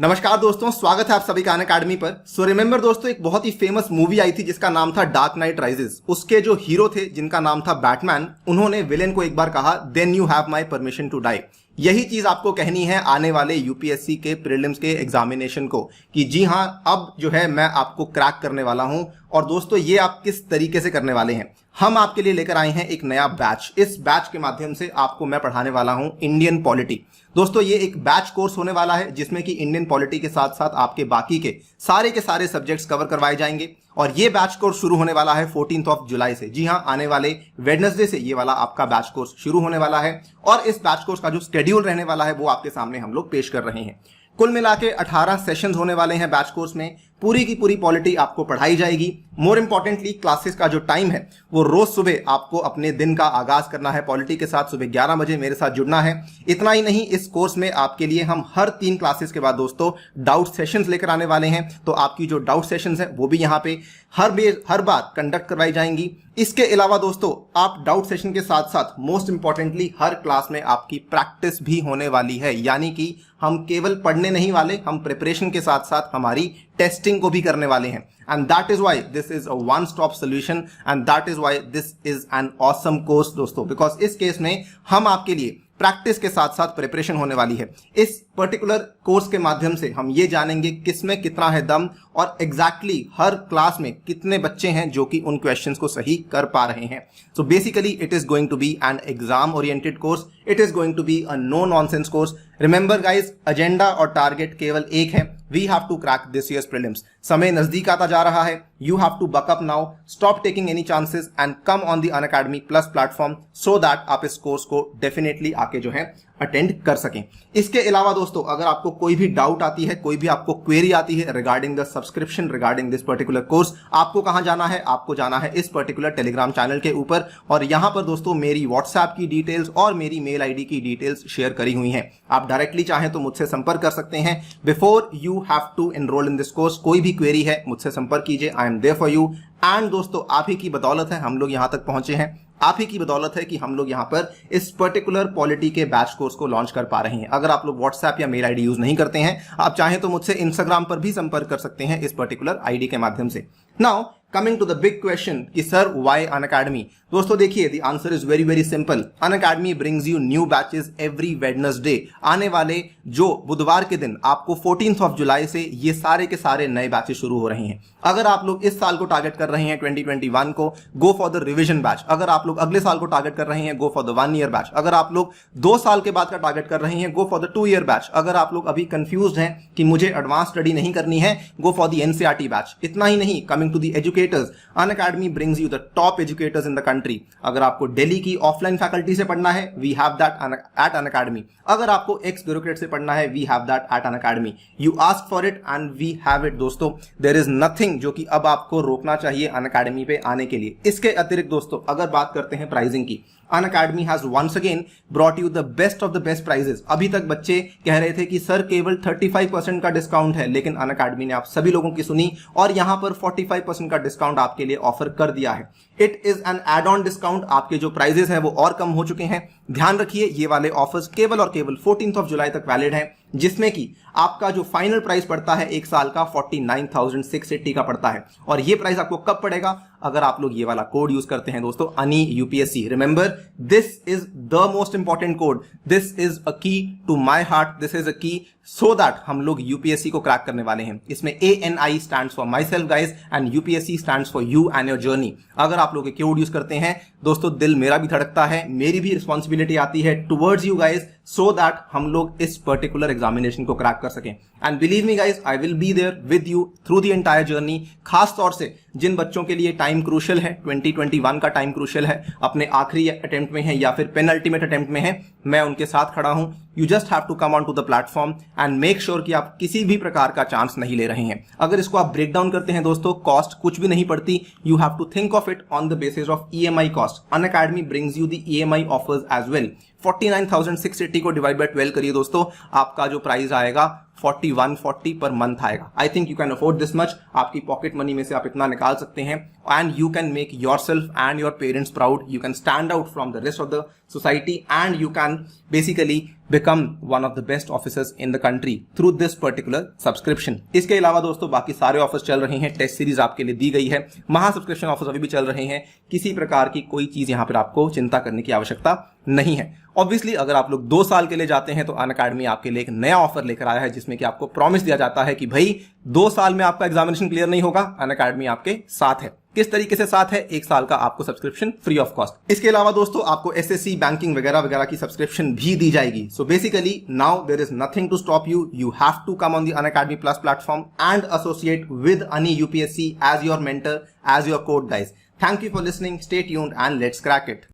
नमस्कार दोस्तों, स्वागत है आप सभी का अनअकैडमी पर। सो रिमेंबर दोस्तों, एक बहुत ही फेमस मूवी आई थी जिसका नाम था डार्क नाइट राइजेस। उसके जो हीरो थे जिनका नाम था बैटमैन, उन्होंने विलेन को एक बार कहा, then you have my permission to die. यही चीज आपको कहनी है आने वाले यूपीएससी के प्रीलिम्स के एग्जामिनेशन को कि जी हां, अब जो है मैं आपको क्रैक करने वाला हूं। और दोस्तों, ये आप किस तरीके से करने वाले हैं, हम आपके लिए लेकर आए हैं एक नया बैच। इस बैच के माध्यम से आपको मैं पढ़ाने वाला हूं इंडियन पॉलिटी। दोस्तों, ये एक बैच कोर्स होने वाला है जिसमें कि इंडियन पॉलिटी के साथ साथ आपके बाकी के सारे सब्जेक्ट्स कवर करवाए जाएंगे। और ये बैच कोर्स शुरू होने वाला है 14 जुलाई से। जी हां, आने वाले वेडनेसडे से ये वाला आपका बैच कोर्स शुरू होने वाला है। और इस बैच कोर्स का जो शेड्यूल रहने वाला है वो आपके सामने हम लोग पेश कर रहे हैं। कुल मिला के 18 सेशंस होने वाले हैं बैच कोर्स में। पूरी की पूरी पॉलिटी आपको पढ़ाई जाएगी। मोर इंपॉर्टेंटली, क्लासेस का जो टाइम है वो रोज सुबह आपको अपने दिन का आगाज करना है पॉलिटी के साथ। सुबह 11 बजे मेरे साथ जुड़ना है। इतना ही नहीं, इस कोर्स में आपके लिए हम हर 3 क्लासेस के बाद दोस्तों डाउट सेशंस लेकर आने वाले हैं। तो आपकी जो डाउट सेशंस है वो भी यहाँ पे हर बार कंडक्ट करवाई जाएंगी। इसके अलावा दोस्तों, आप डाउट सेशन के साथ साथ मोस्ट इंपॉर्टेंटली हर क्लास में आपकी प्रैक्टिस भी होने वाली है। यानी कि हम केवल पढ़ने नहीं वाले, हम प्रिपरेशन के साथ साथ हमारी टेस्टिंग को भी करने वाले हैं। And that is why this is a one stop solution and that is why this is an awesome course दोस्तों, बिकॉज इस केस में हम आपके लिए प्रैक्टिस के साथ साथ प्रिपरेशन होने वाली है। इस पर्टिकुलर कोर्स के माध्यम से हम ये जानेंगे किसमें कितना है दम और एग्जैक्टली हर क्लास में कितने बच्चे हैं जो कि उन क्वेश्चंस को सही कर पा रहे हैं। So basically it is going to be an exam oriented course. It is going to be a no nonsense course. Remember guys, agenda और टारगेट केवल एक है, we have to crack this year's prelims. समय नजदीक आता जा रहा है। You have to buck up now, stop taking any chances and come on the Unacademy plus platform so that आप इस कोर्स को डेफिनेटली आके जो है अटेंड कर सकें। इसके अलावा दोस्तों, अगर आपको कोई भी डाउट आती है, कोई भी आपको क्वेरी आती है regarding the subscription, regarding this particular course, आपको कहां जाना है? आपको जाना है इस पर्टिकुलर टेलीग्राम चैनल के ऊपर। और यहां पर दोस्तों मेरी व्हाट्सएप की डिटेल्स और मेरी मेल आईडी की डिटेल्स शेयर करी हुई हैं। आप डायरेक्टली चाहें तो मुझसे संपर्क कर सकते हैं। Before you have to enroll in this course, कोई भी क्वेरी है मुझसे संपर्क कीजिए। I am there for you. And दोस्तों, आप ही की बदौलत है हम लोग यहां तक पहुंचे हैं। आप ही की बदौलत है कि हम लोग यहां पर इस पर्टिकुलर पॉलिटी के बैच कोर्स को लॉन्च कर पा रहे हैं। अगर आप लोग व्हाट्सएप या मेल आईडी यूज नहीं करते हैं, आप चाहें तो मुझसे इंस्टाग्राम पर भी संपर्क कर सकते हैं इस पर्टिकुलर आईडी के माध्यम से। Now coming to the big question कि सर व्हाई अनअकैडमी। दोस्तों देखिए, the answer is very very simple. Unacademy brings you new batches every Wednesday. आने वाले जो बुधवार के दिन आपको 14 जुलाई से ये सारे के सारे नए बैचेस शुरू हो रहे हैं। अगर आप लोग इस साल को टारगेट कर रहे हैं 2021 को, गो फॉर द रिविजन बैच। अगर आप लोग अगले साल को टारगेट कर रहे हैं, गो फॉर द 1 ईयर बैच। अगर आप लोग 2 साल के बाद का टारगेट कर रहे हैं, गो फॉर द 2 ईयर बैच। अगर आप लोग अभी कंफ्यूज्ड हैं कि मुझे एडवांस स्टडी नहीं करनी है, go for the NCERT batch. इतना ही नहीं, coming to the educators, Unacademy brings you the top educators in the country. अगर आपको दिल्ली की ऑफलाइन फैकल्टी से पढ़ना है, we have that at Unacademy. अगर आपको एक्स ब्यूरोक्रेट से पढ़ना है, we have that at Unacademy. You ask for it and we have it दोस्तों। देयर इज नथिंग जो कि अब आपको रोकना चाहिए अनअकैडमी पे आने के लिए। इसके अतिरिक्त दोस्तों, अगर बात करते हैं प्राइसिंग की, Unacademy has once again brought you the best of the best prices. अभी तक बच्चे कह रहे थे कि सर केवल 35% का डिस्काउंट है, लेकिन अनअकैडमी ने आप सभी लोगों की सुनी और यहां पर 45% का डिस्काउंट आपके लिए ऑफर कर दिया है। It is an add on discount. आपके जो प्राइजेस हैं वो और कम हो चुके हैं। ध्यान रखिए, ये वाले ऑफर्स केवल और केवल 14 जुलाई तक वैलिड हैं, जिसमें कि आपका जो फाइनल प्राइस पड़ता है एक साल का 49,680 का पड़ता है। और ये प्राइस आपको कब पड़ेगा? अगर आप लोग ये वाला कोड यूज करते हैं दोस्तों, अनि UPSC. Remember, this is the most important code. This is a key to my heart. This is a key so that हम लोग यूपीएससी को क्रैक करने वाले हैं। इसमें ANI stands for my self guys and UPSC stands for you and your journey. अगर आप लोग कोड यूज करते हैं दोस्तों, दिल मेरा भी धड़कता है, मेरी भी रिस्पॉन्सिबिलिटी आती है towards you guys, so that हम लोग इस पर्टिकुलर एग्जामिनेशन को क्रैक कर सकें। And believe me guys, I will be there with you through the entire journey. खास तौर से जिन बच्चों के लिए टाइम क्रूशियल है, 2021 का टाइम क्रूशियल है, अपने आखिरी अटेम्प्ट में है या फिर पेन अल्टीमेट अटेम्प्ट में है, मैं उनके साथ खड़ा हूं। You just have to come on to the platform and make sure कि आप किसी भी प्रकार का चांस नहीं ले रहे हैं। अगर इसको आप ब्रेक डाउन करते हैं दोस्तों, कॉस्ट कुछ भी नहीं पड़ती। You have to think of it on the basis of EMI cost. Unacademy brings you the EMI offers as well. 49,680 को डिवाइड बाय 12 करिए दोस्तों, आपका जो प्राइस आएगा 4140 पर मंथ आएगा। I think you can afford this much. आपकी pocket money में से आप इतना निकाल सकते हैं and you can make your self and your parents proud. You can stand out from the rest of the society and you can basically become one of the best officers in the country through this particular subscription। इसके अलावा दोस्तों बाकी सारे offers चल रहे हैं, test series आपके लिए दी गई है, महा सब्सक्रिप्शन ऑफर्स अभी भी चल रहे हैं। किसी प्रकार की कोई चीज यहां पर आपको चिंता करने की आवश्यकता नहीं है। ऑब्वियसली अगर आप लोग 2 साल के लिए जाते हैं तो अनअकैडमी आपके लिए एक नया ऑफर लेकर आया है जिसमें कि आपको प्रॉमिस दिया जाता है कि भाई 2 साल में आपका एग्जामिनेशन क्लियर नहीं होगा, अनअकैडमी आपके साथ है। किस तरीके से साथ है? 1 साल का आपको सब्सक्रिप्शन फ्री ऑफ कॉस्ट। इसके अलावा दोस्तों आपको एसएससी, बैंकिंग वगैरह वगैरह की सब्सक्रिप्शन भी दी जाएगी। So basically now there is nothing to stop you. You have to come on the Unacademy plus platform and associate with अनी UPSC as your mentor, as your coach guys. Thank you for listening, stay tuned and let's crack it.